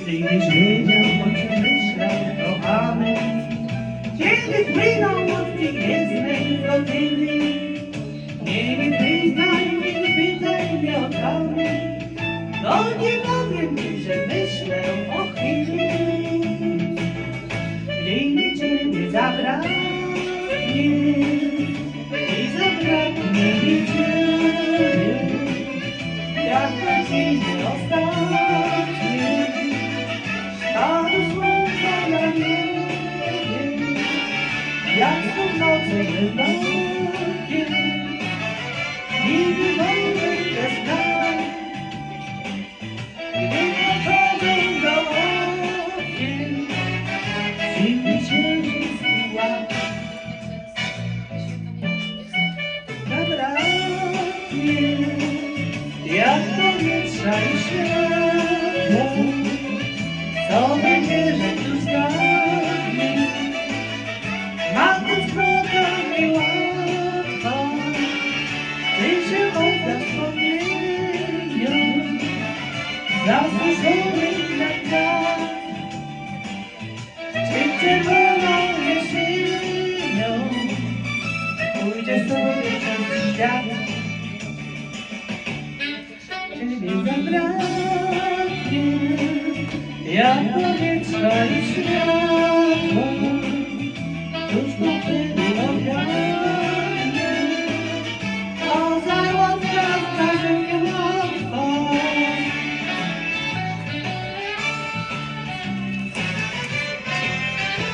Gdybyś wiedział, o czym myślał, kochany, kiedy płyną łódki gwiezdnej flotyli. Nie pytaj, nie pytaj mnie o traumy, no nie powiem ci, że myślę o chwili, gdy ciebie zabraknie i zabraknie mi ciebie, jak na dzień ostatni, stanu słońca na niebie, jak w nocy wyglądzie, nigdy wolny bez nas, gdy nadchodzą do okien, zimny księżyc łap. Zabraknie, jak powietrza i światła, co będzie, że tu zgadnie, ma być droga niełatwa, ty się oddasz wspomnieniom, zasłużonych na tak. Czy czerwoną jesienią pójdziesz sobie przez świat, ciebie zabraknie, jak powietrza i świat.